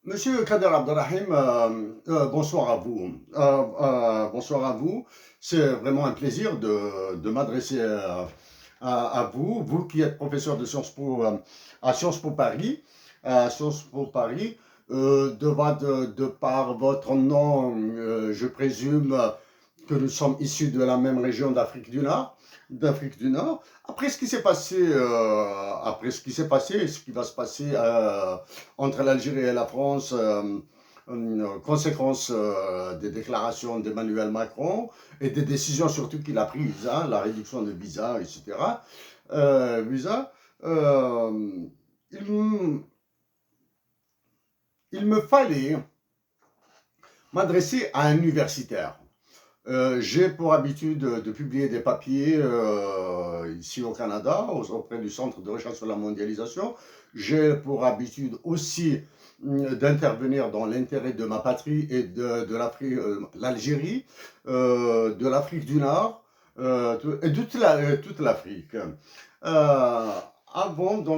Monsieur Kader Abdelrahim, bonsoir à vous. Bonsoir à vous. C'est vraiment un plaisir de m'adresser à vous, vous qui êtes professeur de Sciences Po à Sciences Po Paris, à Sciences Po Paris. De par votre nom, je présume que nous sommes issus de la même région d'Afrique du Nord. Après ce qui s'est passé, et ce qui va se passer entre l'Algérie et la France, une conséquence des déclarations d'Emmanuel Macron et des décisions surtout qu'il a prises, hein, la réduction de visas, etc. Visa, euh, il, il me fallait m'adresser à un universitaire. J'ai pour habitude de publier des papiers ici au Canada, auprès du Centre de recherche sur la mondialisation. J'ai pour habitude aussi d'intervenir dans l'intérêt de ma patrie et de l'Algérie, de l'Afrique du Nord et de toute l'Afrique. Euh, avant de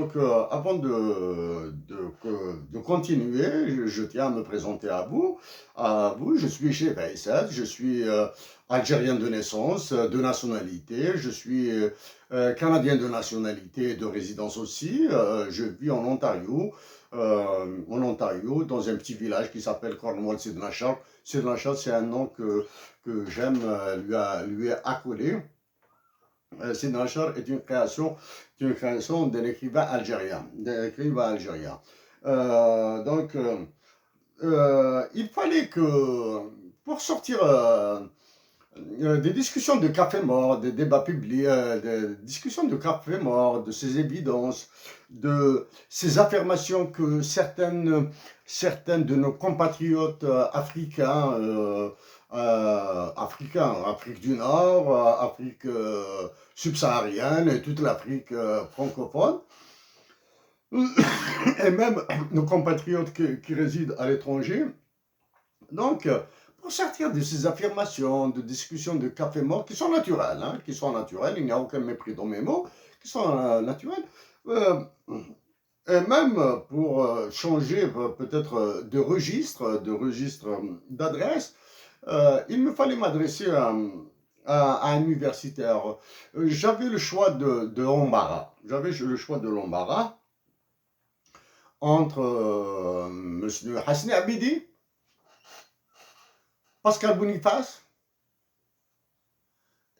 continuer, je tiens à me présenter à vous. Je suis chez Faisal, je suis algérien de naissance, de nationalité, je suis canadien de nationalité et de résidence aussi. Je vis en Ontario, dans un petit village qui s'appelle Cornwall Sidnachar. Sidnachar, c'est un nom que j'aime lui accoler. Sidnachar est une création d'un écrivain algérien. Il fallait que, pour sortir des discussions de café mort, des débats publics, des discussions de café mort, de ces évidences, de ces affirmations que certains de nos compatriotes africains, Afrique du Nord, Afrique subsaharienne et toute l'Afrique francophone, et même nos compatriotes qui résident à l'étranger. Donc, pour sortir de ces affirmations, de discussions de café mort, qui sont naturelles, hein, il n'y a aucun mépris dans mes mots, qui sont naturelles, euh, et même pour changer peut-être de registre d'adresse, il me fallait m'adresser à un universitaire. J'avais le choix de l'embarras. J'avais le choix de l'embarras entre M. Hasni Abidi, Pascal Boniface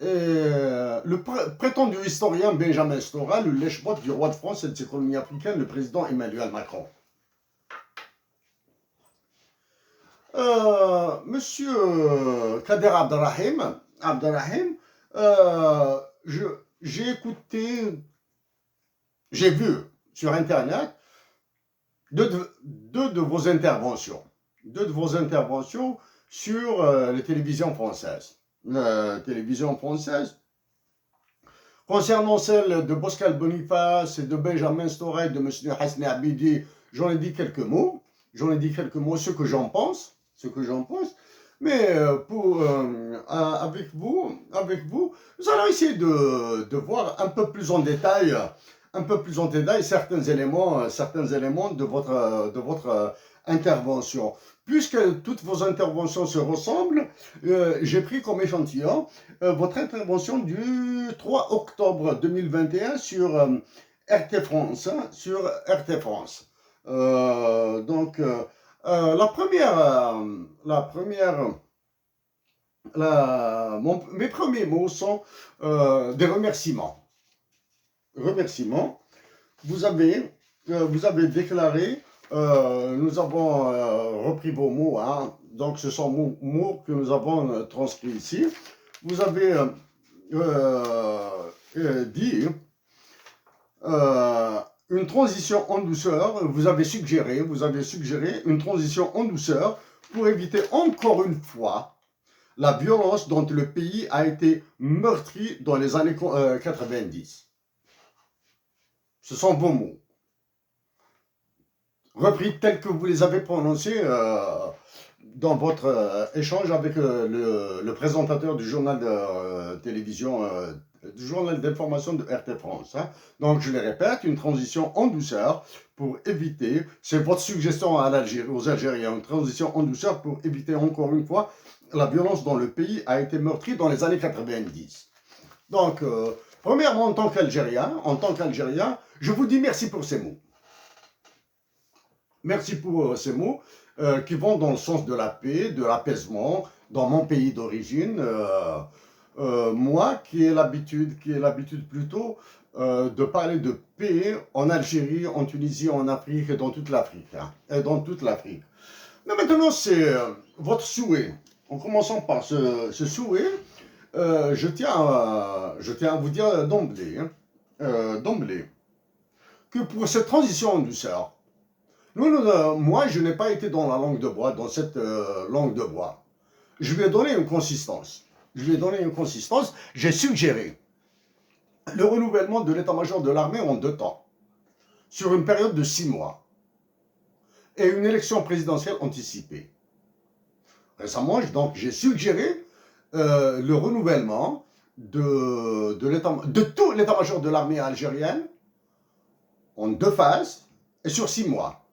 et le prétendu historien Benjamin Stora, le lèche-bot du roi de France et de ses colonies africaines, le président Emmanuel Macron. Monsieur Kader Abdelrahim, j'ai écouté, j'ai vu sur Internet deux de vos interventions. Deux de vos interventions sur les télévisions françaises. Concernant celle de Pascal Boniface et de Benjamin Stora et de M. Hasni Abidi, j'en ai dit quelques mots. Ce que j'en pense. Mais avec vous, nous allons essayer de voir un peu plus en détail certains éléments de votre intervention. Puisque toutes vos interventions se ressemblent, j'ai pris comme échantillon votre intervention du 3 octobre 2021 sur RT France. Mes premiers mots sont des remerciements. Vous avez déclaré, nous avons repris vos mots, hein, donc ce sont mots que nous avons transcrits ici. Vous avez dit une transition en douceur. Vous avez suggéré une transition en douceur pour éviter encore une fois la violence dont le pays a été meurtri dans les années 90. Ce sont vos mots, repris tels que vous les avez prononcés dans votre échange avec le présentateur du journal de télévision du journal d'information de RT France. Hein. Donc, je le répète, une transition en douceur pour éviter, c'est votre suggestion à aux Algériens, une transition en douceur pour éviter encore une fois la violence dont le pays a été meurtri dans les années 90. Donc, premièrement, en tant qu'Algérien, je vous dis merci pour ces mots. Merci pour ces mots qui vont dans le sens de la paix, de l'apaisement, dans mon pays d'origine. Moi, qui ai l'habitude plutôt de parler de paix en Algérie, en Tunisie, en Afrique et dans toute l'Afrique. Hein, et dans toute l'Afrique. Mais maintenant, c'est votre souhait. En commençant par ce souhait, je tiens à vous dire d'emblée, que pour cette transition en douceur, moi, je n'ai pas été dans la langue de bois, dans cette langue de bois. Je lui ai donné une consistance. J'ai suggéré le renouvellement de l'état-major de l'armée en 2 temps, sur une période de 6 mois, et une élection présidentielle anticipée. Récemment, donc, j'ai suggéré le renouvellement de tout l'état-major de l'armée algérienne en 2 phases et sur 6 mois,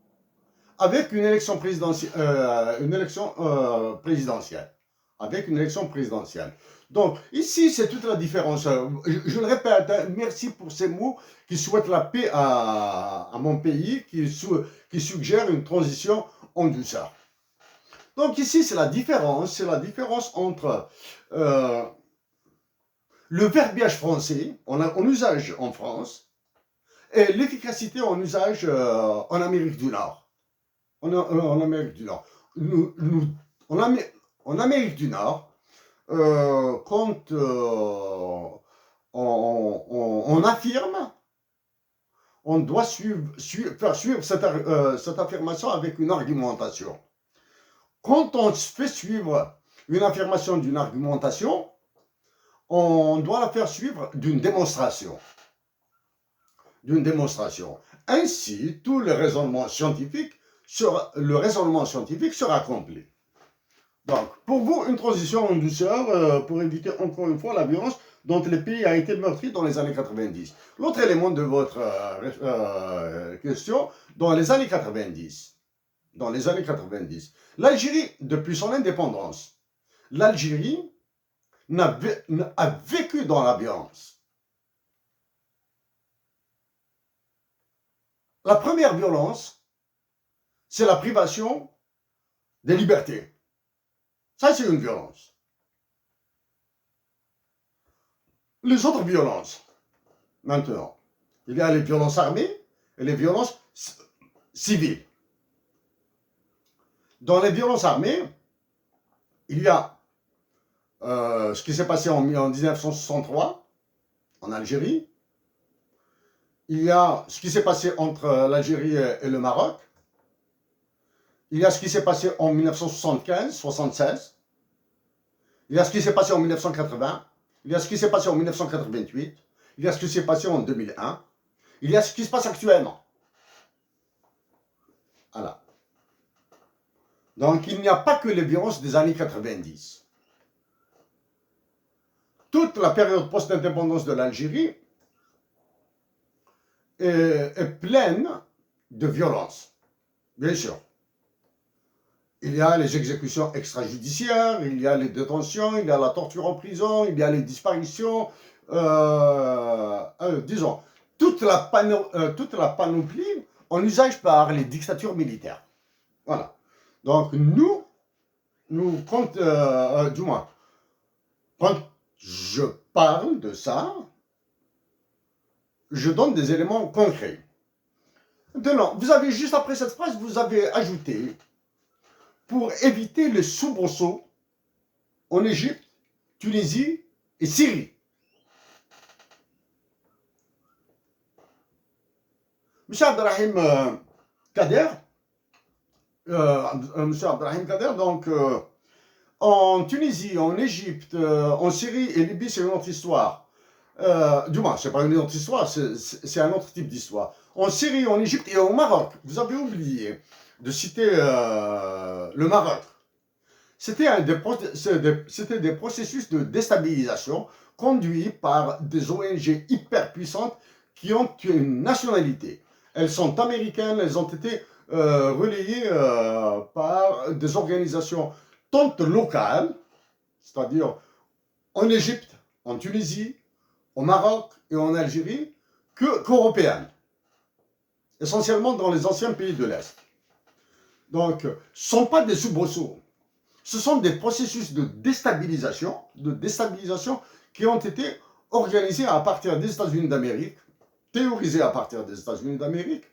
avec une élection présidentielle. Avec une élection présidentielle. Donc, ici, c'est toute la différence. Je le répète, hein, merci pour ces mots qui souhaitent la paix à mon pays, qui suggèrent une transition en douceur. Donc, ici, c'est la différence entre le verbiage français, en usage en France, et l'efficacité en usage en Amérique du Nord. En Amérique du Nord. En Amérique du Nord, quand on affirme, on doit faire suivre cette affirmation avec une argumentation. Quand on fait suivre une affirmation d'une argumentation, on doit la faire suivre d'une démonstration. Ainsi, tout le raisonnement scientifique sera complet. Donc, pour vous, une transition en douceur pour éviter encore une fois la violence dont le pays a été meurtri dans les années 90. L'autre élément de votre question, dans les années 90, l'Algérie, depuis son indépendance, l'Algérie a vécu dans la violence. La première violence, c'est la privation des libertés. Ça, c'est une violence. Les autres violences, maintenant, il y a les violences armées et les violences civiles. Dans les violences armées, il y a ce qui s'est passé en 1963 en Algérie. Il y a ce qui s'est passé entre l'Algérie et le Maroc. Il y a ce qui s'est passé en 1975-76. Il y a ce qui s'est passé en 1980. Il y a ce qui s'est passé en 1988. Il y a ce qui s'est passé en 2001. Il y a ce qui se passe actuellement. Voilà. Donc, il n'y a pas que les violences des années 90. Toute la période post-indépendance de l'Algérie est pleine de violence, bien sûr. Il y a les exécutions extrajudiciaires, il y a les détentions, il y a la torture en prison, il y a les disparitions, disons, toute la panoplie en usage par les dictatures militaires. Voilà. Donc du moins, quand je parle de ça, je donne des éléments concrets. Maintenant, vous avez, juste après cette phrase, vous avez ajouté, pour éviter le soubresaut en Égypte, Tunisie et Syrie. Monsieur Abdelrahim Kader, donc, en Tunisie, en Égypte, en Syrie et Libye, c'est une autre histoire. Du moins, c'est pas une autre histoire, c'est un autre type d'histoire. En Syrie, en Égypte et au Maroc, vous avez oublié de citer le Maroc. C'était des processus de déstabilisation conduits par des ONG hyper puissantes qui ont une nationalité. Elles sont américaines, elles ont été relayées par des organisations tant locales, c'est-à-dire en Égypte, en Tunisie, au Maroc et en Algérie, qu'européennes, essentiellement dans les anciens pays de l'Est. Donc, ce ne sont pas des soubresauts. Ce sont des processus de déstabilisation qui ont été organisés à partir des États-Unis d'Amérique, théorisés à partir des États-Unis d'Amérique,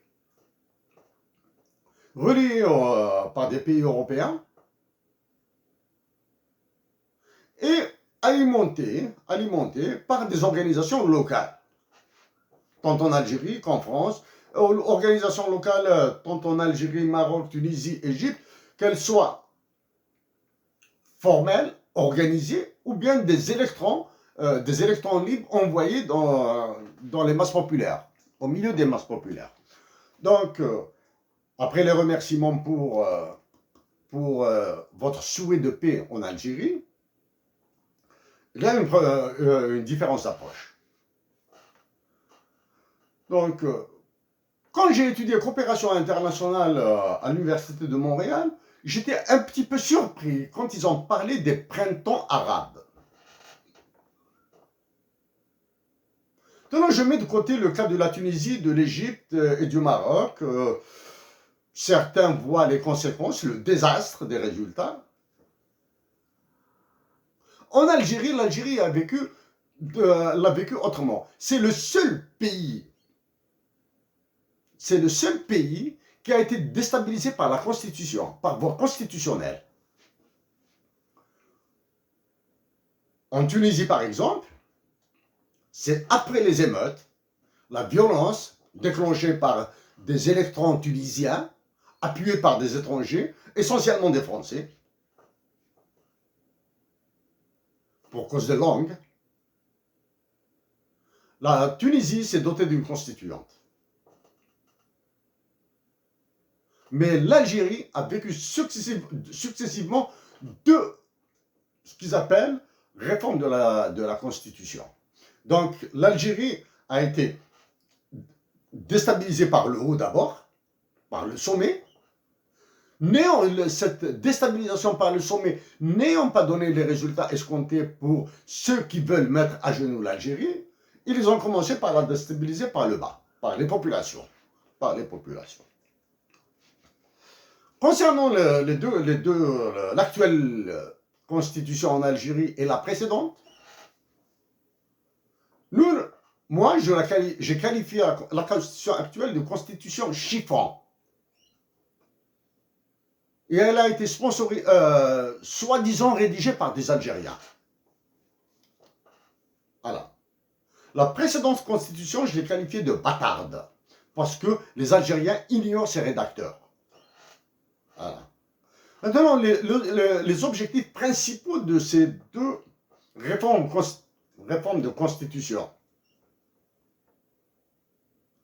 relayés par des pays européens et alimentés par des organisations locales, tant en Algérie qu'en France, organisations locales tant en Algérie, Maroc, Tunisie, Égypte, qu'elles soient formelles, organisées, ou bien des électrons libres envoyés dans les masses populaires, au milieu des masses populaires. Donc, après les remerciements pour votre souhait de paix en Algérie, il y a une différence d'approche. Donc, quand j'ai étudié coopération internationale à l'Université de Montréal, j'étais un petit peu surpris quand ils ont parlé des printemps arabes. Donc, je mets de côté le cas de la Tunisie, de l'Égypte et du Maroc. Certains voient les conséquences, le désastre des résultats. En Algérie, l'Algérie l'a vécu autrement. C'est le seul pays qui a été déstabilisé par la Constitution, par voie constitutionnelle. En Tunisie, par exemple, c'est après les émeutes, la violence déclenchée par des électrons tunisiens, appuyés par des étrangers, essentiellement des Français, pour cause de langue. La Tunisie s'est dotée d'une constituante. Mais l'Algérie a vécu successivement ce qu'ils appellent réforme de la Constitution. Donc l'Algérie a été déstabilisée par le haut d'abord, par le sommet. Cette déstabilisation par le sommet n'ayant pas donné les résultats escomptés pour ceux qui veulent mettre à genoux l'Algérie, ils ont commencé par la déstabiliser par le bas, par les populations. Concernant l'actuelle constitution en Algérie et la précédente, j'ai qualifié la constitution actuelle de constitution chiffon. Et elle a été soi-disant rédigée par des Algériens. Voilà. La précédente constitution, je l'ai qualifiée de bâtarde, parce que les Algériens ignorent ses rédacteurs. Voilà. Maintenant, les objectifs principaux de ces deux réformes de constitution,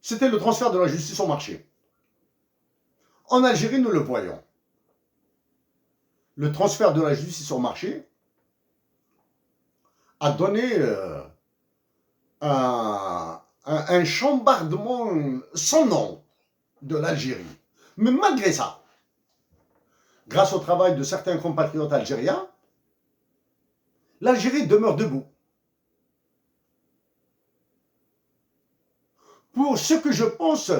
c'était le transfert de la justice au marché. En Algérie, nous le voyons. Le transfert de la justice au marché a donné un chambardement sans nom de l'Algérie. Mais malgré ça, grâce au travail de certains compatriotes algériens, l'Algérie demeure debout. Pour ce que je pense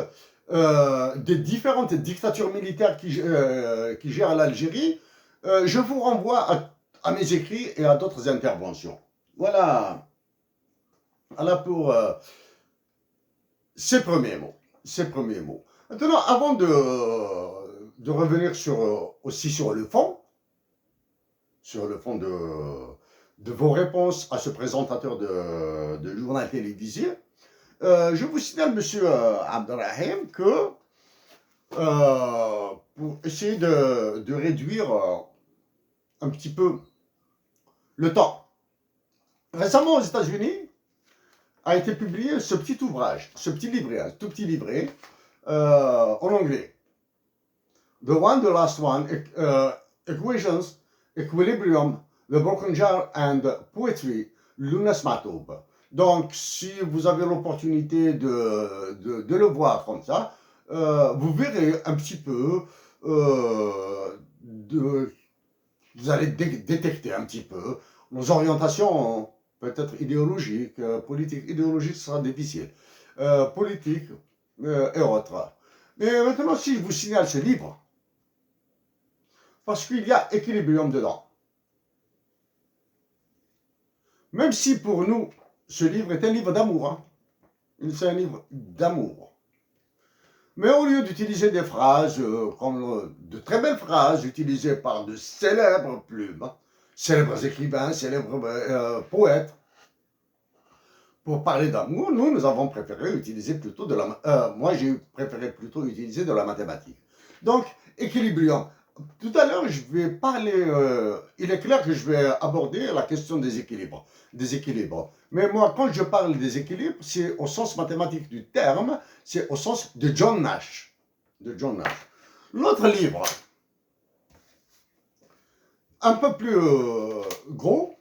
des différentes dictatures militaires qui gèrent l'Algérie, je vous renvoie à mes écrits et à d'autres interventions. Voilà pour ces premiers mots. Maintenant, avant de revenir aussi sur le fond de vos réponses à ce présentateur de journal télévisé, je vous signale, monsieur Abdelrahim, que pour essayer de réduire un petit peu le temps, récemment aux États-Unis a été publié ce petit ouvrage, ce petit livret, un tout petit livret en anglais. The Last One, Equations Equilibrium, The Broken Jar and Poetry, Lunas Matoub. Donc, si vous avez l'opportunité de le voir comme ça, vous verrez un petit peu, vous allez détecter un petit peu nos orientations, peut-être idéologiques, politiques. Idéologiques, ce sera difficile. Politique et autres. Mais maintenant, si je vous signale ce livre, parce qu'il y a Equilibrium dedans. Même si pour nous, ce livre est un livre d'amour, hein. C'est un livre d'amour. Mais au lieu d'utiliser des phrases, comme de très belles phrases utilisées par de célèbres plumes, hein, célèbres écrivains, célèbres poètes, pour parler d'amour, nous avons préféré utiliser plutôt de la... moi, j'ai préféré plutôt utiliser de la mathématique. Donc, Equilibrium. Tout à l'heure, je vais parler... il est clair que je vais aborder la question des équilibres. Mais moi, quand je parle des équilibres, c'est au sens mathématique du terme, c'est au sens de John Nash. L'autre livre, un peu plus gros,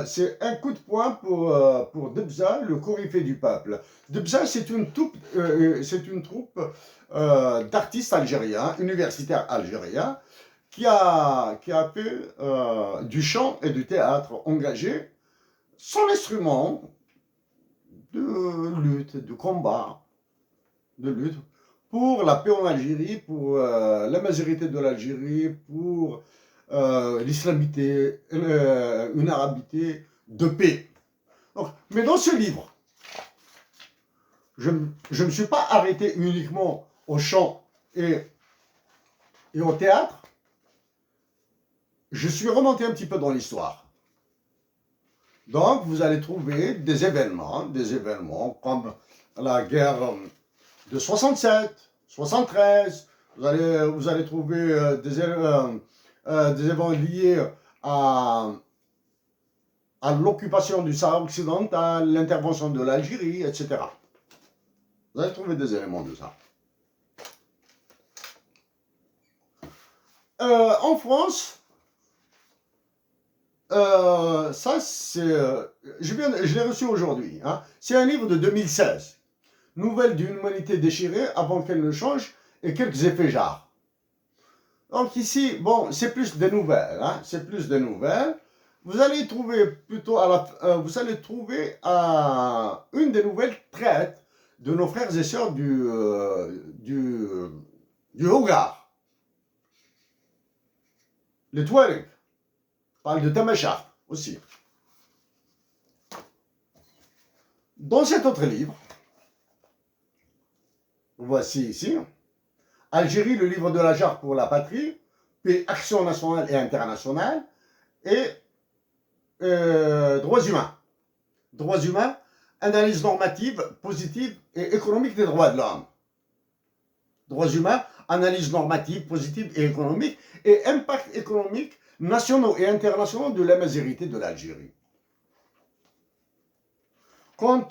c'est un coup de poing pour Debza, le coryphée du peuple. Debza, c'est une troupe d'artistes algériens, universitaires algériens, qui a fait du chant et du théâtre engagé. Son instrument de lutte, de combat, de lutte pour la paix en Algérie, pour la majorité de l'Algérie, pour l'islamité, une arabité de paix. Donc, mais dans ce livre, je ne me suis pas arrêté uniquement au chant et au théâtre. Je suis remonté un petit peu dans l'histoire. Donc, vous allez trouver des événements comme la guerre de 67, 73. Vous allez trouver des événements liés à l'occupation du Sahara occidental, l'intervention de l'Algérie, etc. Vous allez trouver des éléments de ça. En France, ça c'est... je l'ai reçu aujourd'hui. Hein. C'est un livre de 2016. Nouvelles d'une humanité déchirée avant qu'elle ne change et quelques effets jarres. Donc ici, bon, c'est plus des nouvelles. Hein. C'est plus des nouvelles. Vous allez trouver plutôt vous allez trouver une des nouvelles traite de nos frères et sœurs du Hogar. Les Touaregs. Parle de Tamashar aussi. Dans cet autre livre, voici ici, Algérie, le livre de la jarre pour la patrie, puis action nationale et internationale, et droits humains. Droits humains, analyse normative, positive et économique des droits de l'homme. Droits humains, analyse normative, positive et économique, et impact économique nationaux et internationaux de la majorité de l'Algérie. Quant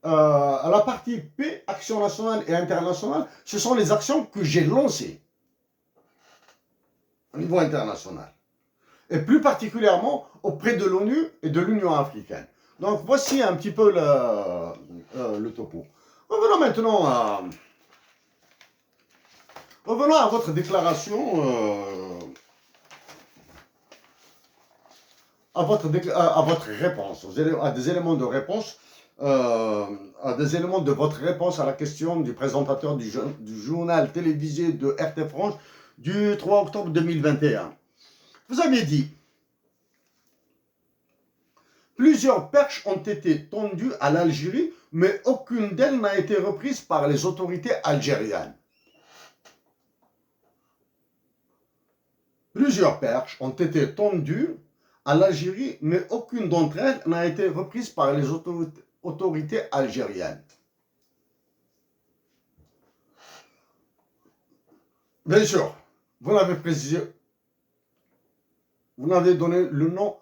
à la partie P, action nationale et internationale, ce sont les actions que j'ai lancées au niveau international. Et plus particulièrement auprès de l'ONU et de l'Union africaine. Donc voici un petit peu le topo. Revenons maintenant à votre déclaration, à votre réponse, à des éléments de réponse, à des éléments de votre réponse à la question du présentateur du journal télévisé de RT France du 3 octobre 2021. Vous aviez dit: plusieurs perches ont été tendues à l'Algérie, mais aucune d'elles n'a été reprise par les autorités algériennes. Plusieurs perches ont été tendues à l'Algérie, mais aucune d'entre elles n'a été reprise par les autorités algériennes. Bien sûr, vous n'avez précisé, vous n'avez donné le nom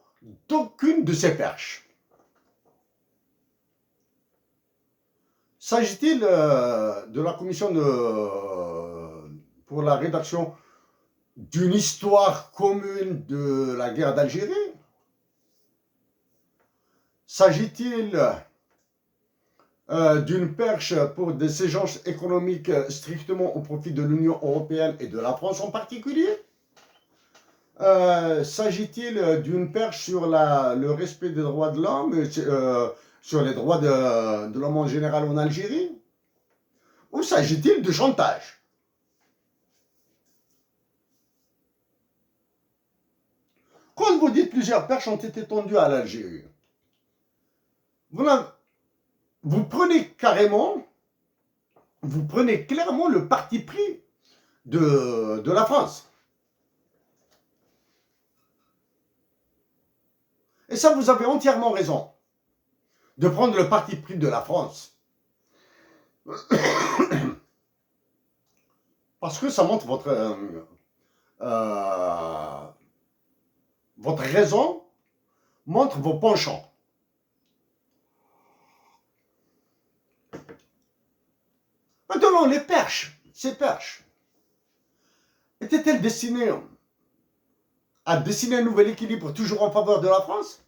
d'aucune de ces perches. S'agit-il de la commission pour la rédaction d'une histoire commune de la guerre d'Algérie? S'agit-il d'une perche pour des échanges économiques strictement au profit de l'Union européenne et de la France en particulier? S'agit-il d'une perche sur le respect des droits de l'homme, sur les droits de l'homme en général en Algérie? Ou s'agit-il de chantage? Quand vous dites plusieurs perches ont été tendues à l'Algérie, vous prenez clairement le parti pris de la France. Et ça, vous avez entièrement raison de prendre le parti pris de la France. Parce que ça montre votre raison, montre vos penchants. Maintenant, ces perches, étaient-elles destinées à dessiner un nouvel équilibre toujours en faveur de la France?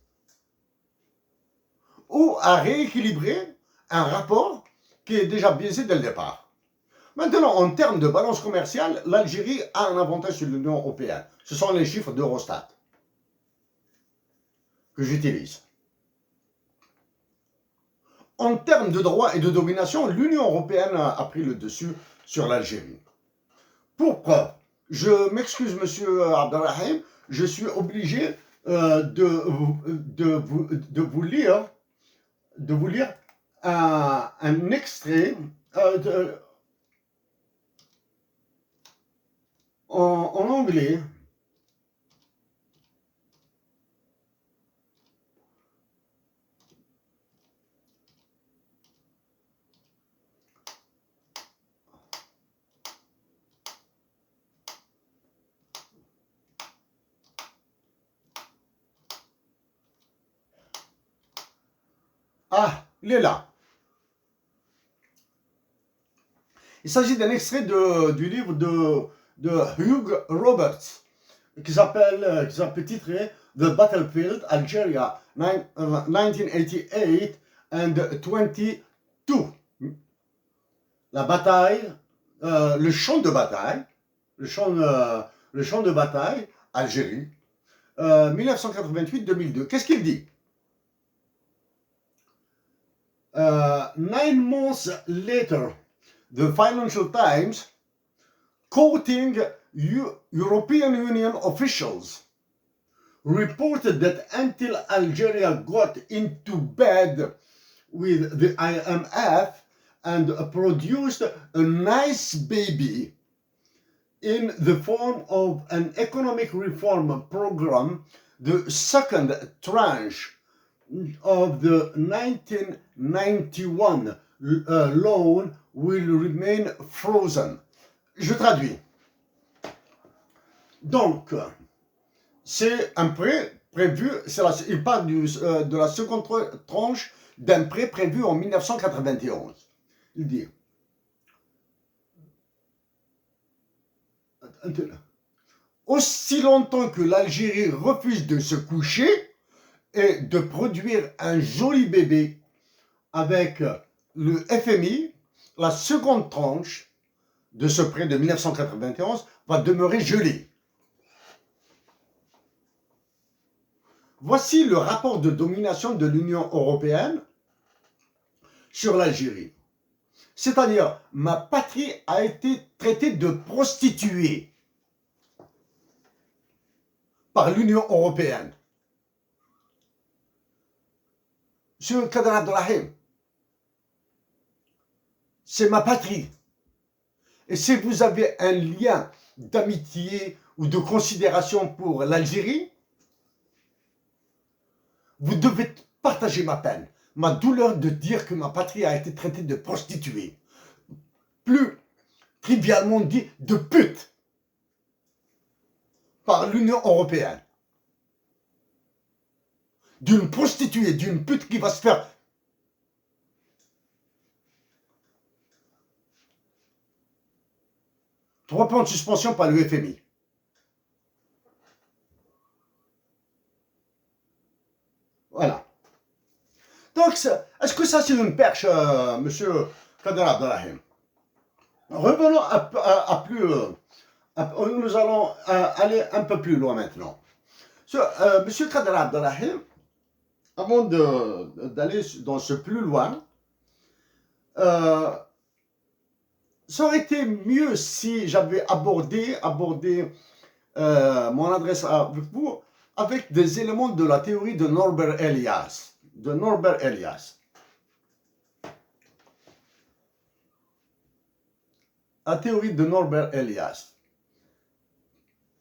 Ou à rééquilibrer un rapport qui est déjà biaisé dès le départ? Maintenant, en termes de balance commerciale, l'Algérie a un avantage sur l'Union européenne. Ce sont les chiffres d'Eurostat que j'utilise. En termes de droit et de domination, l'Union européenne a pris le dessus sur l'Algérie. Pour preuve, je m'excuse, monsieur Abdelrahim, je suis obligé de vous lire un extrait en anglais. Ah, il est là. Il s'agit d'un extrait du livre de Hugh Roberts qui s'appelle titré The Battlefield Algeria 1988 and 22. La bataille, le champ de bataille, le champ de bataille, Algérie, 1988-2002. Qu'est-ce qu'il dit? 9 months later, the Financial Times, quoting European Union officials, reported that until Algeria got into bed with the IMF and produced a nice baby in the form of an economic reform program, the second tranche of the 1991 loan will remain frozen. Je traduis. Donc, c'est un prêt prévu, il parle de la seconde tranche d'un prêt prévu en 1991. Il dit, aussi longtemps que l'Algérie refuse de se coucher et de produire un joli bébé avec le FMI, la seconde tranche de ce prêt de 1991 va demeurer gelée. Voici le rapport de domination de l'Union européenne sur l'Algérie. C'est-à-dire, ma patrie a été traitée de prostituée par l'Union européenne. Monsieur Kader Abdelrahim, c'est ma patrie. Et si vous avez un lien d'amitié ou de considération pour l'Algérie, vous devez partager ma peine, ma douleur de dire que ma patrie a été traitée de prostituée. Plus trivialement dit, de pute par l'Union européenne. D'une prostituée, d'une pute qui va se faire... 3 points de suspension par le FMI. Voilà. Donc, est-ce que ça c'est une perche, monsieur Kader Abdelrahim? Revenons à plus... nous allons aller un peu plus loin maintenant. Monsieur Kader Abdelrahim, avant d'aller dans ce plus loin, ça aurait été mieux si j'avais abordé mon adresse avec vous avec des éléments de la théorie de Norbert Elias. La théorie de Norbert Elias.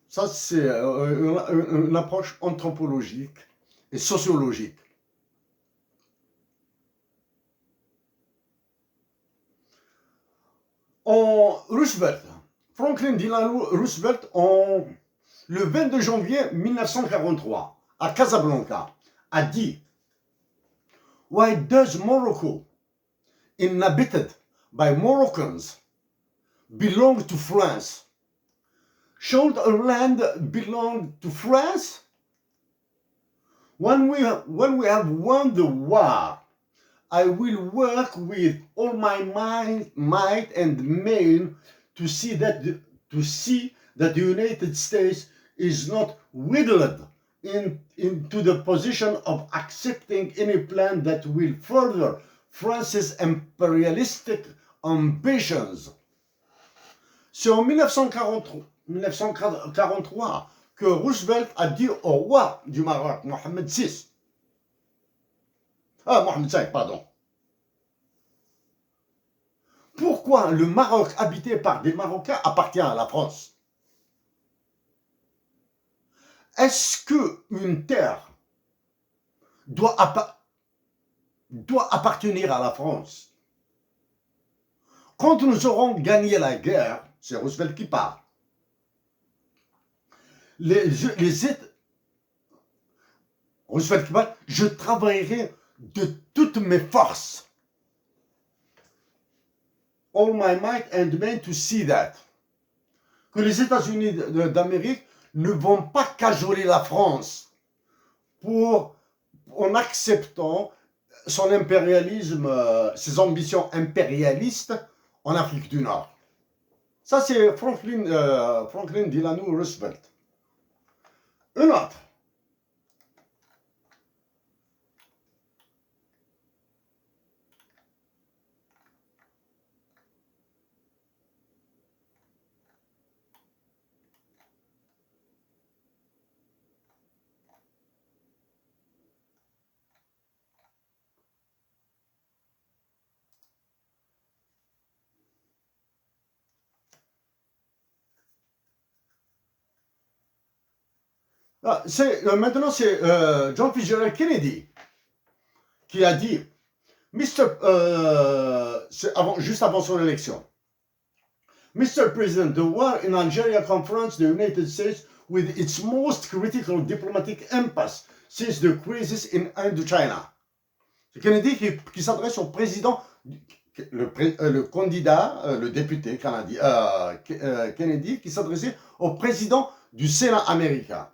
Ça, c'est une approche anthropologique et sociologique. Franklin Delano Roosevelt, le 22 janvier 1943, à Casablanca, a dit « Why does Morocco, inhabited by Moroccans, belong to France? Should a land belong to France? When we have won the war, I will work with all my might and main to see that the United States is not wheedled into the position of accepting any plan that will further France's imperialistic ambitions. » C'est en 1943 que Roosevelt a dit au roi du Maroc, Mohamed VI, Mohamed V, pardon. Pourquoi le Maroc habité par des Marocains appartient à la France? Est-ce qu'une terre doit appartenir à la France? Quand nous aurons gagné la guerre, c'est Roosevelt qui parle. Roosevelt qui parle, je travaillerai de toutes mes forces. All my might and main to see that. Que les États-Unis d'Amérique ne vont pas cajoler la France en acceptant son impérialisme, ses ambitions impérialistes en Afrique du Nord. Ça, c'est Franklin Delano Roosevelt. Une autre. Maintenant, c'est John Fitzgerald Kennedy qui a dit, juste avant son élection, Mr. President, the war in Algeria confronts the United States with its most critical diplomatic impasse since the crisis in Indochina. C'est Kennedy qui s'adresse au président, le candidat, le député canadien, Kennedy, qui s'adressait au président du Sénat américain.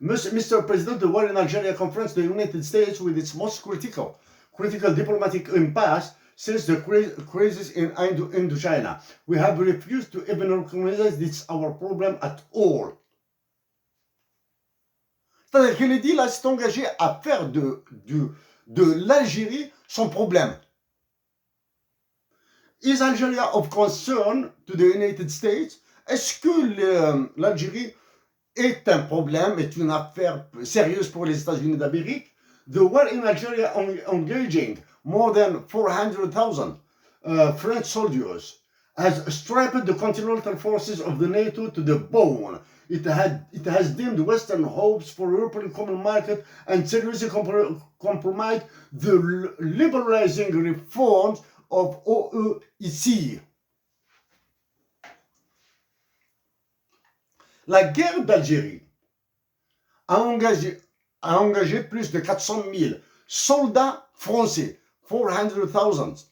Mr. President, the war in Algeria confronts the United States with its most critical diplomatic impasse since the crisis in Indochina. We have refused to even recognize this our problem at all. C'est-à-dire Kennedy là s'est engagé à faire de l'Algérie son problème. Is Algeria of concern to the United States? Est-ce que l'Algérie est un problème, est une affaire sérieuse pour les États-Unis d'Amérique? The war in Algeria engaging more than 400,000 French soldiers has stripped the continental forces of the NATO to the bone. It has dimmed Western hopes for European common market and seriously compromised the liberalizing reforms of OEIC. La guerre d'Algérie a engagé plus de 400 000 soldats français, 400,000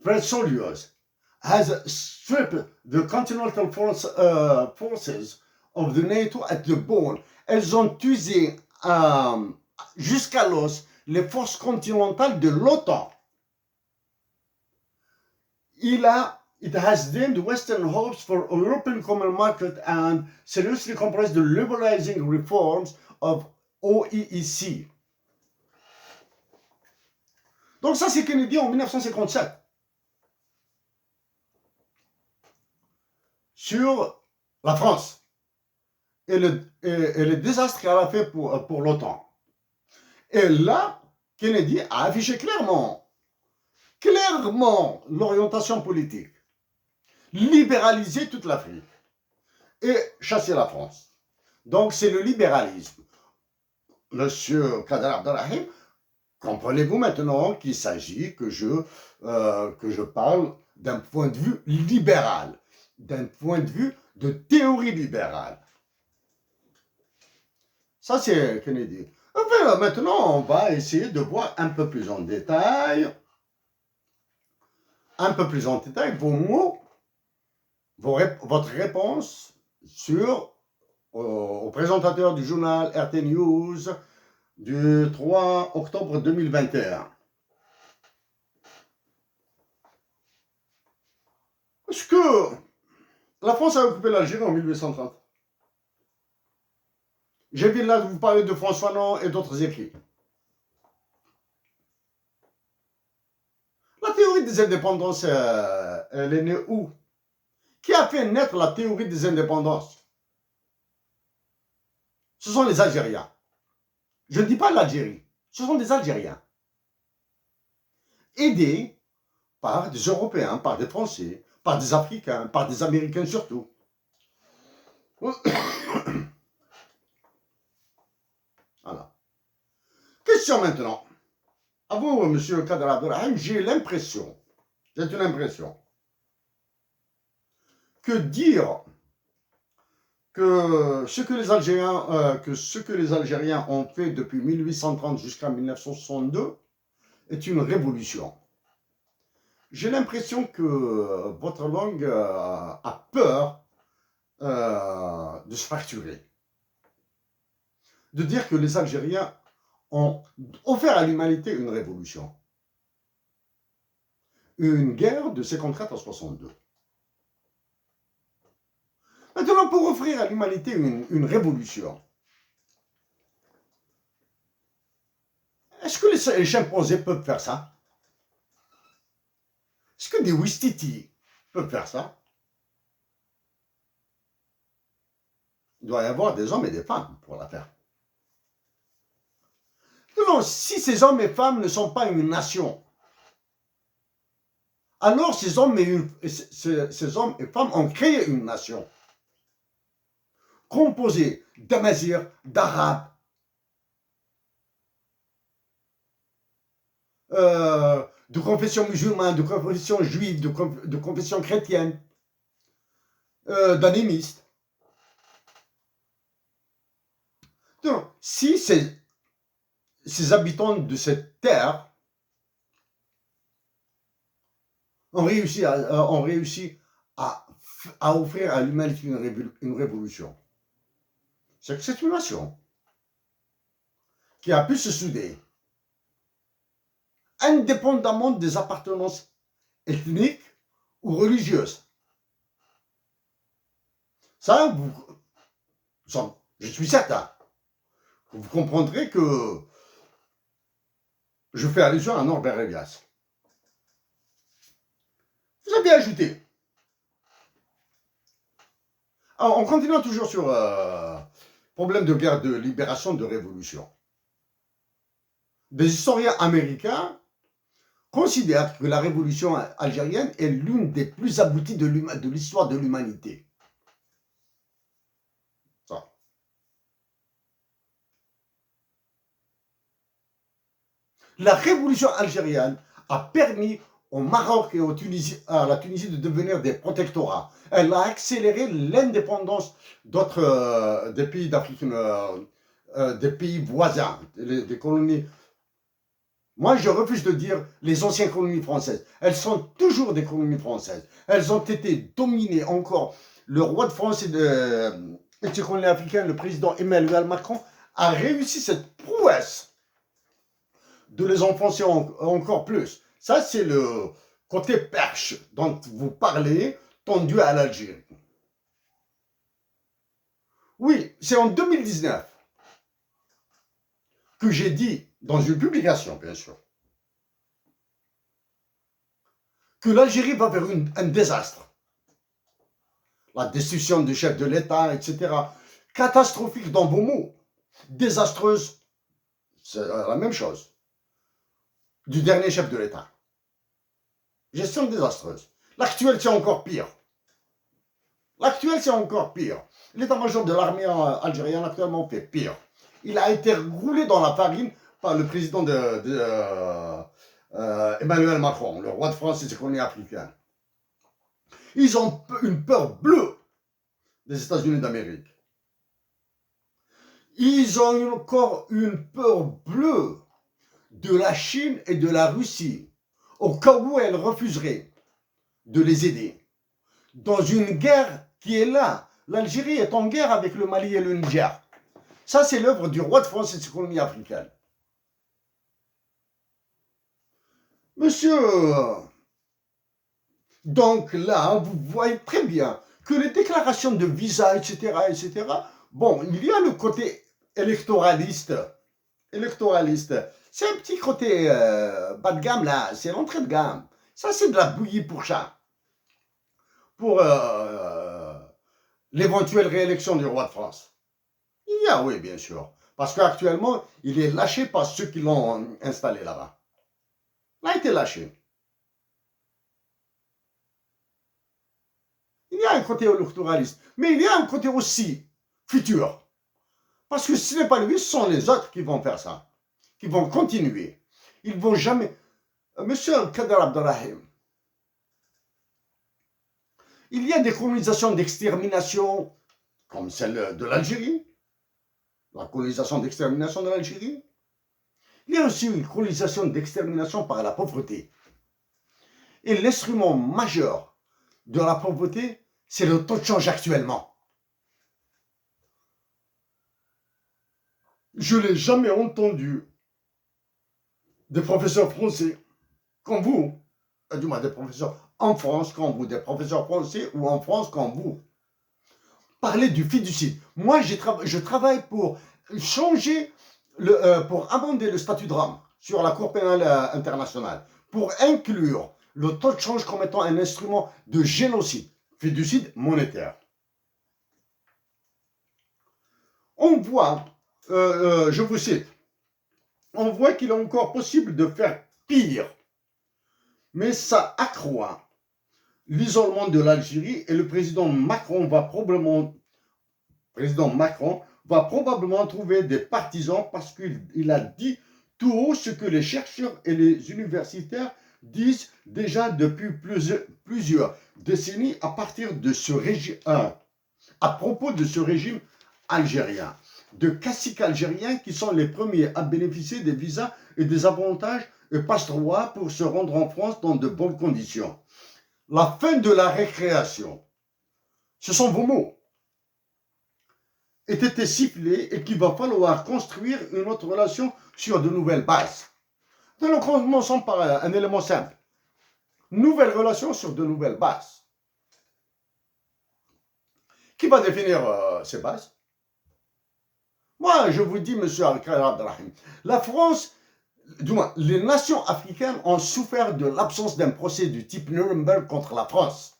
French soldiers, has stripped the continental forces of the NATO at the bone. Elles ont usé jusqu'à l'os les forces continentales de l'OTAN. It has dimmed Western hopes for a European common market and seriously compromised the liberalizing reforms of OEEC. Donc ça, c'est Kennedy en 1957. Sur la France et le désastre qu'elle a fait pour l'OTAN. Et là, Kennedy a affiché clairement l'orientation politique. Libéraliser toute l'Afrique et chasser la France. Donc c'est le libéralisme. Monsieur Kader Abdelrahim, comprenez-vous maintenant qu'il s'agit que je parle d'un point de vue libéral, d'un point de vue de théorie libérale. Ça, c'est Kennedy. Enfin, maintenant, on va essayer de voir un peu plus en détail, vos mots, votre réponse au présentateur du journal RT News du 3 octobre 2021. Est-ce que la France a occupé l'Algérie en 1830? Je viens là de vous parler de François Fanon et d'autres écrits. La théorie des indépendances, elle est née où? Qui a fait naître la théorie des indépendances? Ce sont les Algériens. Je ne dis pas l'Algérie, ce sont des Algériens. Aidés par des Européens, par des Français, par des Africains, par des Américains surtout. Voilà. Question maintenant. À vous, monsieur Kader Abdelrahim, j'ai une impression que dire que ce que les Algériens ont fait depuis 1830 jusqu'à 1962 est une révolution. J'ai l'impression que votre langue a peur de se fracturer. De dire que les Algériens ont offert à l'humanité une révolution. Une guerre de 54 à 62. Maintenant, pour offrir à l'humanité une révolution, est-ce que les chimpanzés peuvent faire ça? Est-ce que des ouistiti peuvent faire ça? Il doit y avoir des hommes et des femmes pour la faire. Non, si ces hommes et femmes ne sont pas une nation, alors ces hommes et femmes ont créé une nation composée d'Amazirs, d'Arabes, de confession musulmane, de confession juive, de confession chrétienne, d'animistes. Donc, si ces habitants de cette terre ont réussi à offrir à l'humanité une révolution, c'est que c'est une nation qui a pu se souder, indépendamment des appartenances ethniques ou religieuses. Ça, je suis certain. Vous comprendrez que je fais allusion à Norbert Elias. Vous avez ajouté. Alors, en continuant toujours sur problème de guerre, de libération, de révolution. Des historiens américains considèrent que la révolution algérienne est l'une des plus abouties de l'histoire de l'humanité. Ça. La révolution algérienne a permis au Maroc et à la Tunisie de devenir des protectorats. Elle a accéléré l'indépendance d'autres des pays d'Afrique, des pays voisins, des colonies Moi, je refuse de dire les anciennes colonies françaises. Elles sont toujours des colonies françaises. Elles ont été dominées encore. Le roi de France et de ces colonies africaines, le président Emmanuel Macron, a réussi cette prouesse de les enfoncer encore plus. Ça, c'est le côté perche dont vous parlez, tendu à l'Algérie. Oui, c'est en 2019 que j'ai dit, dans une publication, bien sûr, que l'Algérie va vers un désastre. La destruction du chef de l'État, etc. Catastrophique dans vos mots. Désastreuse, c'est la même chose. Du dernier chef de l'État. Gestion désastreuse. L'actuel, c'est encore pire. L'actuel, c'est encore pire. L'état-major de l'armée algérienne actuellement fait pire. Il a été roulé dans la farine par le président Emmanuel Macron, le roi de France et ses colonies africaines. Ils ont une peur bleue des États-Unis d'Amérique. Ils ont encore une peur bleue de la Chine et de la Russie, au cas où elles refuseraient de les aider. Dans une guerre qui est là, l'Algérie est en guerre avec le Mali et le Niger. Ça, c'est l'œuvre du roi de France et de ses colonies africaines. Monsieur, donc là, vous voyez très bien que les déclarations de visa, etc., bon, il y a le côté électoraliste. C'est un petit côté bas de gamme, là. C'est l'entrée de gamme. Ça, c'est de la bouillie pour chat. Pour l'éventuelle réélection du roi de France. Il y a, oui, bien sûr. Parce qu'actuellement, il est lâché par ceux qui l'ont installé là-bas. Il a été lâché. Il y a un côté électoraliste. Mais il y a un côté aussi futur. Parce que ce n'est pas lui, ce sont les autres qui vont faire ça. Qui vont continuer. Ils ne vont jamais... Monsieur Kader Abdelrahim, il y a des colonisations d'extermination comme celle de l'Algérie, la colonisation d'extermination de l'Algérie. Il y a aussi une colonisation d'extermination par la pauvreté. Et l'instrument majeur de la pauvreté, c'est le taux de change actuellement. Je n'ai jamais entendu des professeurs français comme vous, du moins des professeurs en France comme vous, des professeurs français ou en France comme vous, parler du fiducide. Moi, je travaille pour changer, pour amender le statut de Rome sur la Cour pénale internationale, pour inclure le taux de change comme étant un instrument de génocide, fiducide monétaire. On voit, je vous cite, on voit qu'il est encore possible de faire pire, mais ça accroît l'isolement de l'Algérie et le président Macron va probablement trouver des partisans parce qu'il a dit tout haut ce que les chercheurs et les universitaires disent déjà depuis plusieurs décennies à partir de ce régime, à propos de ce régime algérien, de caciques algériens qui sont les premiers à bénéficier des visas et des avantages et passe-droits pour se rendre en France dans de bonnes conditions. La fin de la récréation, ce sont vos mots, était sifflé et qu'il va falloir construire une autre relation sur de nouvelles bases. Nous commençons par un élément simple. Nouvelle relation sur de nouvelles bases. Qui va définir ces bases? Moi, je vous dis, monsieur Abdelrahim, la France, du moins, les nations africaines ont souffert de l'absence d'un procès du type Nuremberg contre la France.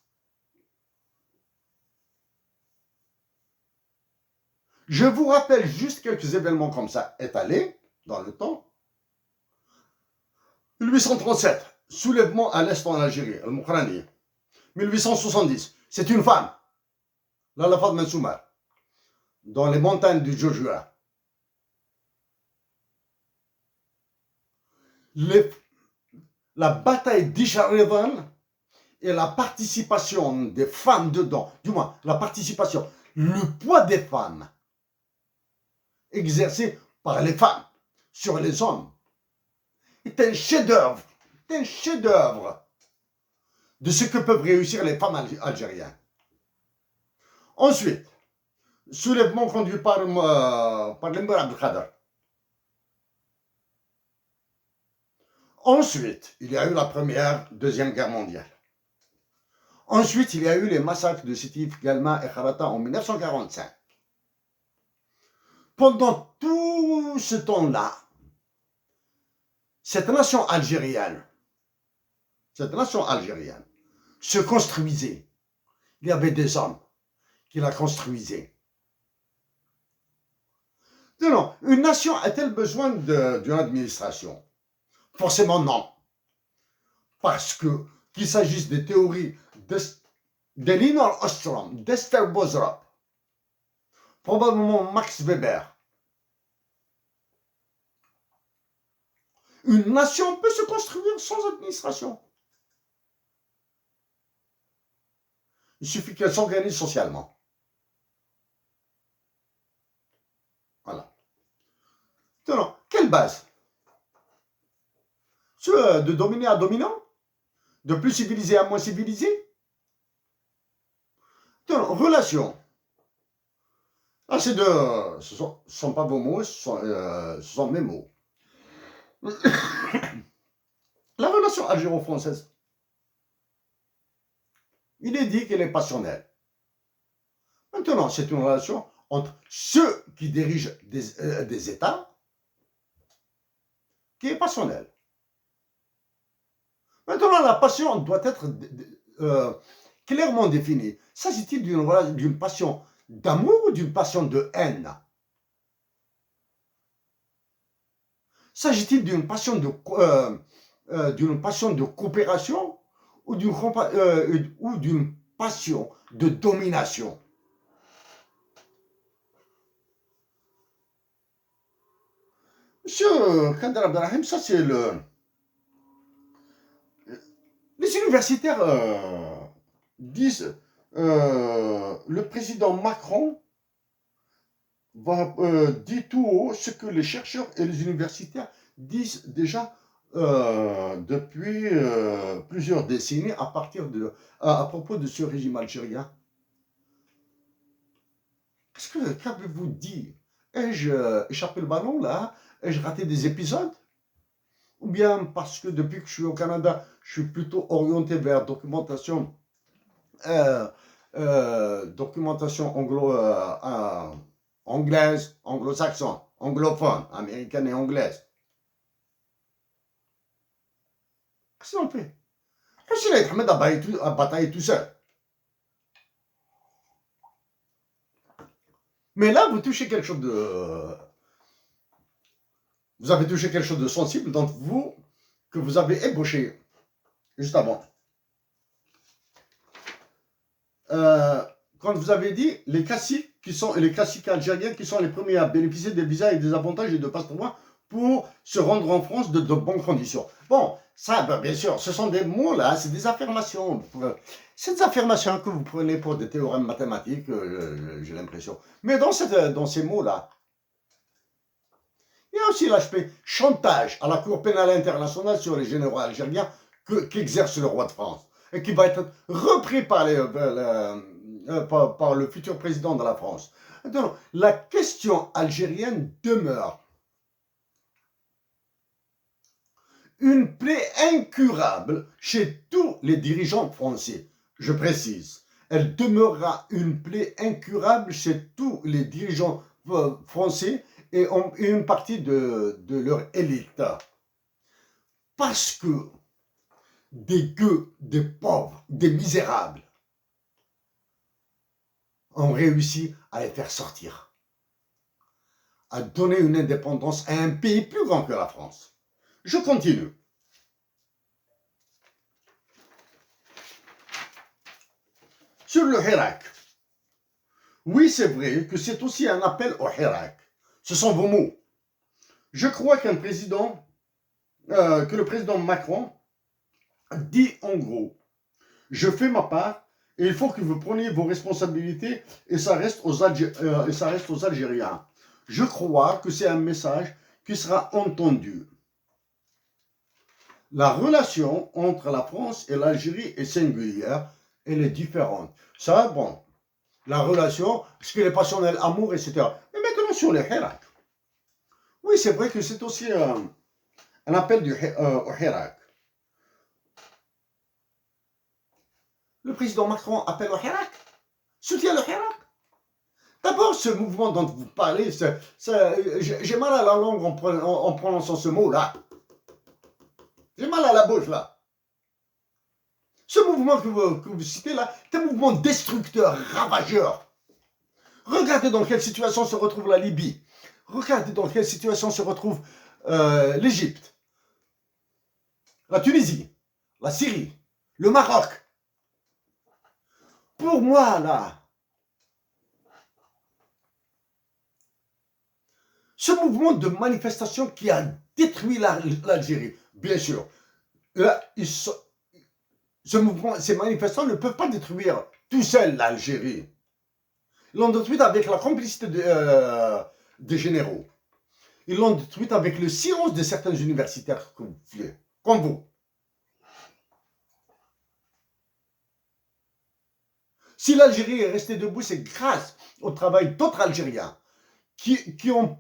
Je vous rappelle juste quelques événements comme ça étalés dans le temps. 1837, soulèvement à l'Est en Algérie, Al-Mokrani. 1870, c'est une femme, Lalla Fadma Soumar, dans les montagnes du Joshua. La bataille d'Isharevan et la participation des femmes dedans, du moins la participation, le poids des femmes exercé par les femmes sur les hommes, est un chef-d'œuvre. C'est un chef-d'œuvre de ce que peuvent réussir les femmes algériennes. Ensuite, soulèvement conduit par l'Emir Abdelkader. Ensuite, il y a eu la Première, Deuxième Guerre mondiale. Ensuite, il y a eu les massacres de Sétif, Galma et Kharata en 1945. Pendant tout ce temps-là, cette nation algérienne se construisait. Il y avait des hommes qui la construisaient. Non, une nation a-t-elle besoin d'une administration? Forcément non. Parce que, qu'il s'agisse des théories de Elinor Ostrom, d'Esther Bozrop, probablement Max Weber, une nation peut se construire sans administration. Il suffit qu'elle s'organise socialement. Voilà. Non, quelle base? De dominer à dominant? De plus civilisé à moins civilisé? Non, relation. Ah, ce ne sont pas vos mots, ce sont mes mots. La relation algéro-française, il est dit qu'elle est passionnelle. Maintenant, c'est une relation entre ceux qui dirigent des États qui est passionnelle. Maintenant, la passion doit être clairement définie. S'agit-il d'une passion d'amour ou d'une passion de haine? S'agit-il d'une passion de coopération ou d'une passion de domination? Monsieur Kader Abdelrahim, ça c'est les universitaires disent le président Macron dit tout haut ce que les chercheurs et les universitaires disent déjà depuis plusieurs décennies à propos de ce régime algérien. Qu'avez-vous dit? Ai-je échappé le ballon là? Ai-je raté des épisodes? Ou bien parce que depuis que je suis au Canada, je suis plutôt orienté vers documentation anglaise, anglo-saxonne, anglophone, américaine et anglaise. Qu'est-ce qu'on fait? Hussein Ahmed a bataillé tout seul. Mais là, vous touchez quelque chose de... Vous avez touché quelque chose de sensible dans vous que vous avez ébauché juste avant. Quand vous avez dit les caciques algériens qui sont les premiers à bénéficier des visas et des avantages et de passe-droit pour se rendre en France de bonnes conditions. Bon, ça, bien sûr, ce sont des mots là, c'est des affirmations. C'est des affirmations que vous prenez pour des théorèmes mathématiques, j'ai l'impression. Mais dans ces mots-là, il y a aussi l'aspect chantage à la Cour pénale internationale sur les généraux algériens qu'exerce le roi de France et qui va être repris par le futur président de la France. Donc, la question algérienne demeure une plaie incurable chez tous les dirigeants français. Je précise, elle demeurera une plaie incurable chez tous les dirigeants français et une partie de leur élite. Parce que des gueux, des pauvres, des misérables ont réussi à les faire sortir, à donner une indépendance à un pays plus grand que la France. Je continue. Sur le Hirak. Oui, c'est vrai que c'est aussi un appel au Hirak. Ce sont vos mots. Je crois que le président Macron dit en gros, je fais ma part et il faut que vous preniez vos responsabilités et ça reste aux Algériens. Je crois que c'est un message qui sera entendu. la relation entre la France et l'Algérie est singulière, elle est différente. Ça, bon, la relation, ce qu'il est passionnel, amour, etc. Mais maintenant sur les Hirak. Oui, c'est vrai que c'est aussi un appel au Hirak. Le président Macron appelle au Hirak, soutient le Hirak. D'abord, ce mouvement dont vous parlez, j'ai mal à la langue en prononçant ce mot-là. J'ai mal à la bouche, là. Ce mouvement que vous citez, là, c'est un mouvement destructeur, ravageur. Regardez dans quelle situation se retrouve la Libye. Regardez dans quelle situation se retrouve l'Égypte, la Tunisie, la Syrie, le Maroc. Pour moi, là, ce mouvement de manifestation qui a détruit l'Algérie, bien sûr, là, ce mouvement, ces manifestants ne peuvent pas détruire tout seuls l'Algérie. Ils l'ont détruite avec la complicité des généraux. Ils l'ont détruite avec le silence de certains universitaires comme vous. Si l'Algérie est restée debout, c'est grâce au travail d'autres Algériens qui ont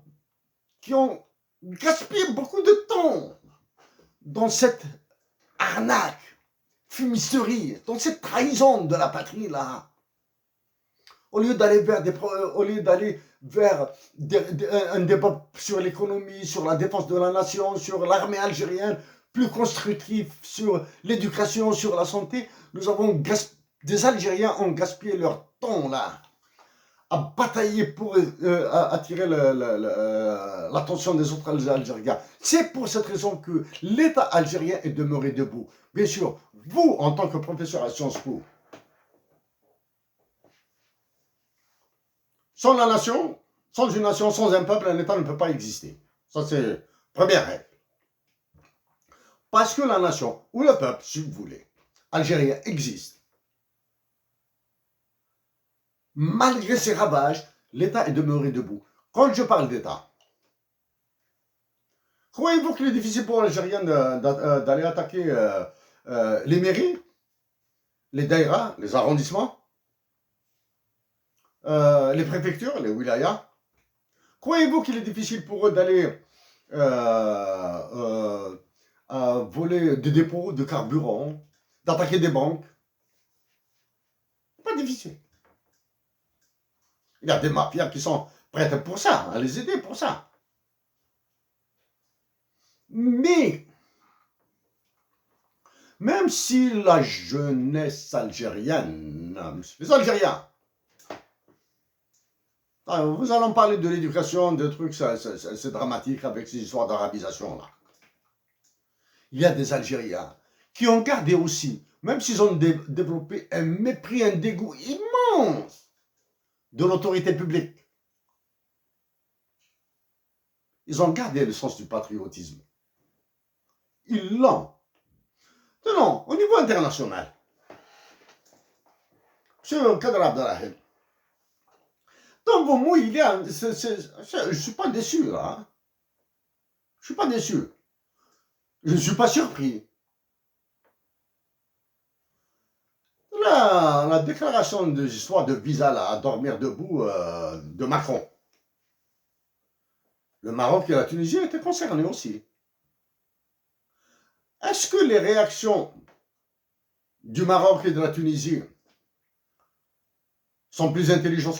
gaspillé beaucoup de temps dans cette arnaque, fumisterie, dans cette trahison de la patrie là. Au lieu d'aller vers un débat sur l'économie, sur la défense de la nation, sur l'armée algérienne, plus constructif, sur l'éducation, sur la santé, des Algériens ont gaspillé leur temps là, à batailler pour attirer l'attention des autres Algériens. C'est pour cette raison que l'État algérien est demeuré debout. Bien sûr, vous, en tant que professeur à Sciences Po, sans la nation, sans une nation, sans un peuple, un État ne peut pas exister. Ça, c'est première règle. Parce que la nation, ou le peuple, si vous voulez, algérien existe. Malgré ces ravages, l'État est demeuré debout. Quand je parle d'État, croyez-vous qu'il est difficile pour l'Algérien d'aller attaquer les mairies, les daïras, les arrondissements, les préfectures, les wilayas? Croyez-vous qu'il est difficile pour eux d'aller voler des dépôts de carburant, d'attaquer des banques? Pas difficile. Il y a des mafias qui sont prêtes pour ça, à les aider pour ça. Mais, même si la jeunesse algérienne, les Algériens, vous allons parler de l'éducation, de trucs, c'est dramatique avec ces histoires d'arabisation là. Il y a des Algériens qui ont gardé aussi, même s'ils ont développé un mépris, un dégoût immense de l'autorité publique. Ils ont gardé le sens du patriotisme. Ils l'ont. Non, au niveau international. Monsieur Kader Abdelrahim, dans vos mots, il y a... je ne suis pas déçu, là. Hein. Je ne suis pas déçu. Je ne suis pas surpris. La déclaration de l'histoire de visa là, à dormir debout de Macron. Le Maroc et la Tunisie étaient concernés aussi. Est-ce que les réactions du Maroc et de la Tunisie sont plus intelligentes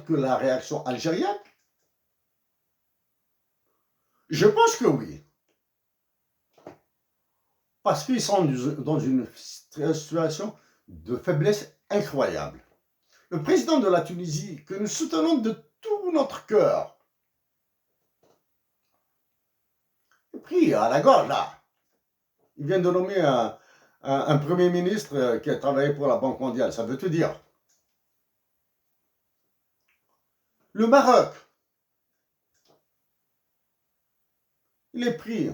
que la réaction algérienne? Je pense que oui. Parce qu'ils sont dans une situation de faiblesse incroyable. Le président de la Tunisie, que nous soutenons de tout notre cœur, est pris à la gorge là. Il vient de nommer un premier ministre qui a travaillé pour la Banque mondiale, ça veut tout dire. Le Maroc, il est pris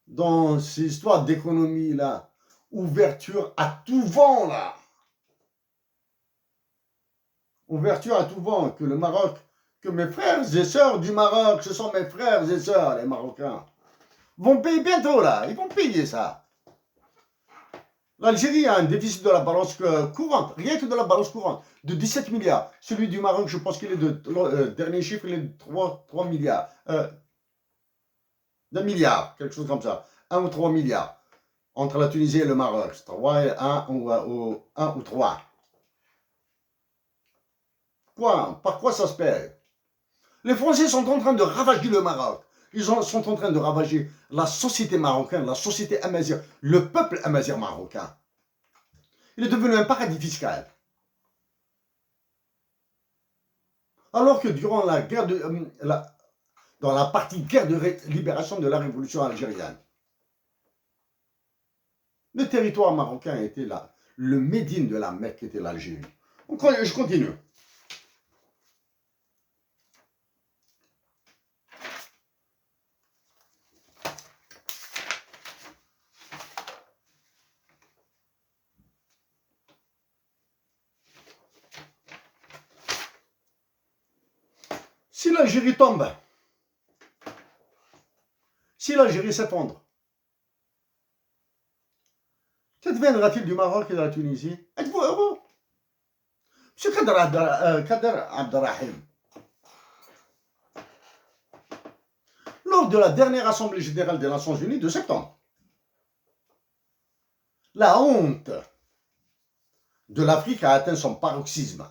dans ces histoires d'économie là, ouverture à tout vent là. Ouverture à tout vent, que le Maroc, que mes frères et sœurs du Maroc, ce sont mes frères et sœurs les Marocains. vont payer bientôt, là. Ils vont payer ça. L'Algérie a un déficit de la balance courante, rien que de la balance courante, de 17 milliards. Celui du Maroc, je pense qu'il est de, dernier chiffre, il est de 3 milliards. D'un milliard, quelque chose comme ça. 1 ou 3 milliards. Entre la Tunisie et le Maroc. 3 et 1 ou 3. Quoi? Par quoi ça se paye? Les Français sont en train de ravager le Maroc. Ils sont en train de ravager la société marocaine, la société amazigh, le peuple amazigh marocain. Il est devenu un paradis fiscal. Alors que durant la guerre de, dans la partie guerre de libération de la révolution algérienne, le territoire marocain était là. Le Médine de la Mecque était l'Algérie. Je continue. Si l'Algérie tombe, si l'Algérie s'effondre, qu'adviendra-t-il du Maroc et de la Tunisie? Êtes-vous heureux? Monsieur Kader Abdelrahim, lors de la dernière Assemblée générale des Nations Unies de septembre, la honte de l'Afrique a atteint son paroxysme.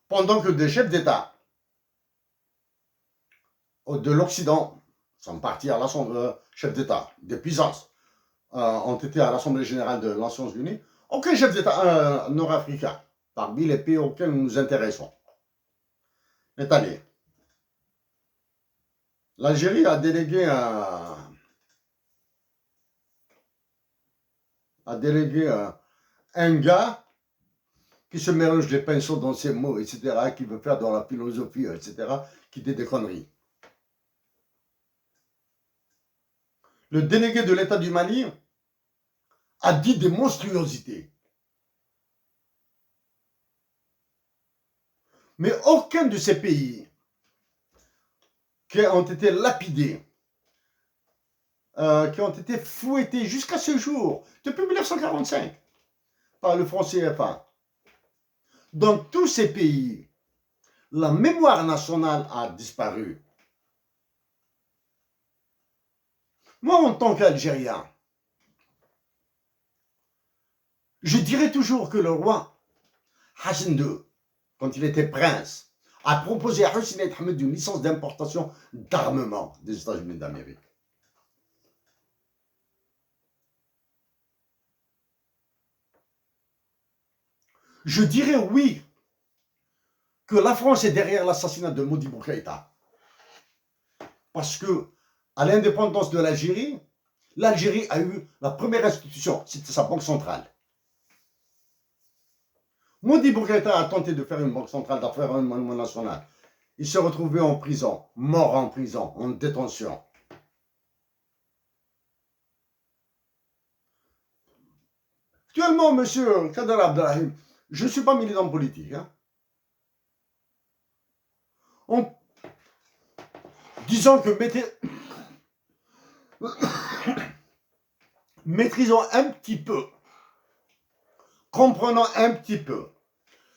Pendant que des chefs d'État de l'Occident sont partis à l'Assemblée, chefs d'État des puissances, ont été à l'Assemblée générale des Nations Unies, aucun chef d'État nord-africain, parmi les pays auxquels nous nous intéressons, n'est allé. L'Algérie a délégué un gars qui se mélange les pinceaux dans ses mots, etc., qui veut faire dans la philosophie, etc., qui dit des conneries. Le délégué de l'État du Mali a dit des monstruosités. Mais aucun de ces pays qui ont été lapidés, qui ont été fouettés jusqu'à ce jour, depuis 1945, par le franc CFA, dans tous ces pays, la mémoire nationale a disparu. Moi, en tant qu'Algérien, je dirais toujours que le roi Hassan II, quand il était prince, a proposé à Hussein Ahmed une licence d'importation d'armement des États-Unis d'Amérique. Je dirais oui que la France est derrière l'assassinat de Modibo Keïta. Parce que, à l'indépendance de l'Algérie, l'Algérie a eu la première institution, c'était sa banque centrale. Modibo Keïta a tenté de faire une banque centrale, d'affaires un monument national. Il s'est retrouvé en prison, mort en prison, en détention. Actuellement, monsieur Kader Abdelrahim, je ne suis pas militant politique. Hein. Disons que maîtrisons un petit peu, comprenons un petit peu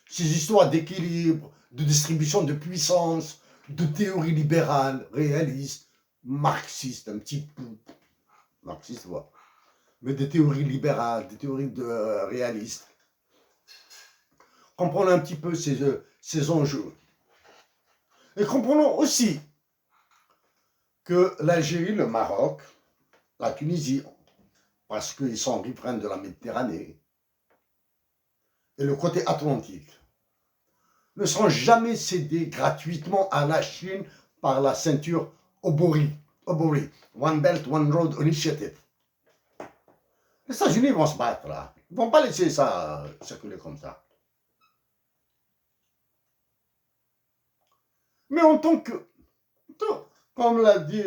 ces histoires d'équilibre, de distribution de puissance, de théorie libérale, réaliste, marxiste, un petit peu, marxiste, ouais. Mais des théories libérales, des théories réalistes. Comprenons un petit peu ces enjeux. Et comprenons aussi que l'Algérie, le Maroc, la Tunisie, parce qu'ils sont riverains de la Méditerranée, et le côté atlantique, ne seront jamais cédés gratuitement à la Chine par la ceinture Obori, One Belt, One Road Initiative. Les États-Unis vont se battre là. Ils ne vont pas laisser ça circuler comme ça. Mais en tant que, comme l'a dit,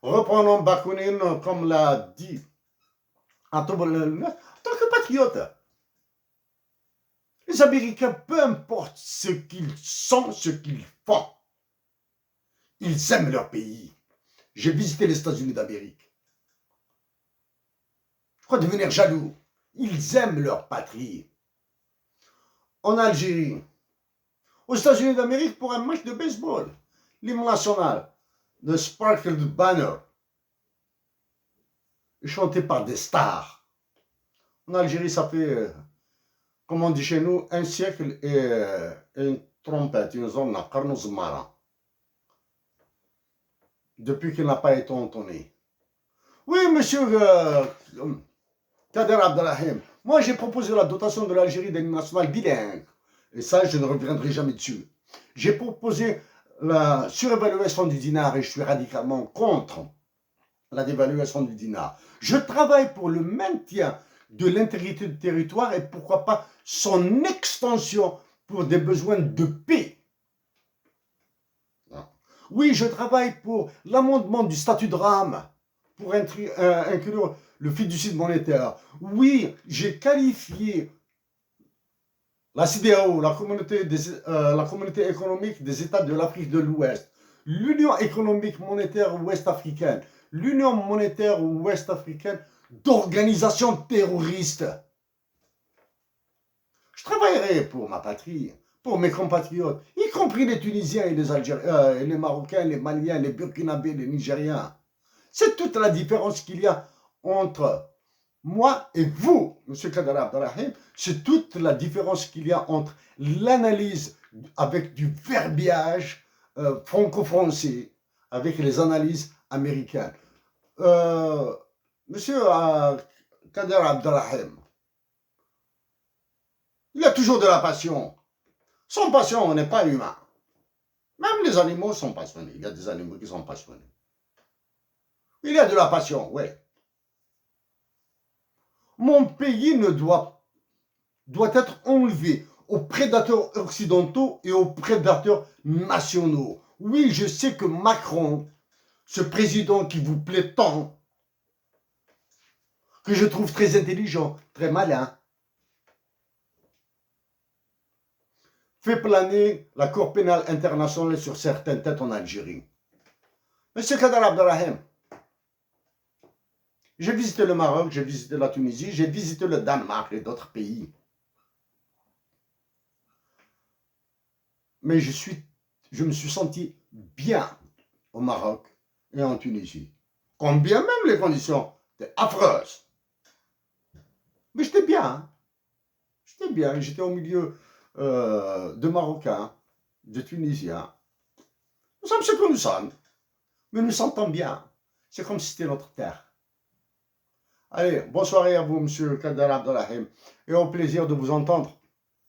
reprenons Bakounine, comme l'a dit, en tant que patriote, les Américains, peu importe ce qu'ils sont, ce qu'ils font, ils aiment leur pays. J'ai visité les États-Unis d'Amérique. Je crois devenir jaloux. Ils aiment leur patrie. En Algérie, aux États-Unis d'Amérique, pour un match de baseball, l'hymne national, The Sparkled Banner, chanté par des stars. En Algérie, ça fait, comme on dit chez nous, un siècle et une trompette, une zone à Carnos Mara, depuis qu'il n'a pas été entonné. Oui, monsieur Kader Abdelrahim, moi j'ai proposé la dotation de l'Algérie d'un hymne national bilingue. Et ça, je ne reviendrai jamais dessus. J'ai proposé la surévaluation du dinar et je suis radicalement contre la dévaluation du dinar. Je travaille pour le maintien de l'intégrité du territoire et pourquoi pas son extension pour des besoins de paix. Oui, je travaille pour l'amendement du statut de rame pour inclure le fiducie monétaire. Oui, j'ai qualifié la CEDEAO, la communauté économique des États de l'Afrique de l'Ouest, l'Union économique monétaire ouest-africaine, l'Union monétaire ouest-africaine d'organisations terroristes. Je travaillerai pour ma patrie, pour mes compatriotes, y compris les Tunisiens et les Algériens, les Marocains, les Maliens, les Burkinabés, les Nigériens. C'est toute la différence qu'il y a entre moi et vous, M. Kader Abdelrahim. C'est toute la différence qu'il y a entre l'analyse avec du verbiage franco-français avec les analyses américaines. Monsieur Kader Abdelrahim, il a toujours de la passion. Sans passion, on n'est pas humain. Même les animaux sont passionnés. Il y a des animaux qui sont passionnés. Il y a de la passion, oui. Mon pays doit être enlevé aux prédateurs occidentaux et aux prédateurs nationaux. Oui, je sais que Macron, ce président qui vous plaît tant, que je trouve très intelligent, très malin, fait planer la Cour pénale internationale sur certaines têtes en Algérie. Monsieur Kader Abdelrahim, j'ai visité le Maroc, j'ai visité la Tunisie, j'ai visité le Danemark et d'autres pays. Mais je me suis senti bien au Maroc et en Tunisie. Quand bien même les conditions étaient affreuses. Mais j'étais bien. Hein. J'étais bien. J'étais au milieu de Marocains, de Tunisiens. Nous sommes ce que nous sommes. Mais nous sentons bien. C'est comme si c'était notre terre. Allez, bonne soirée à vous, monsieur Kader Abdelrahim. Et au plaisir de vous entendre.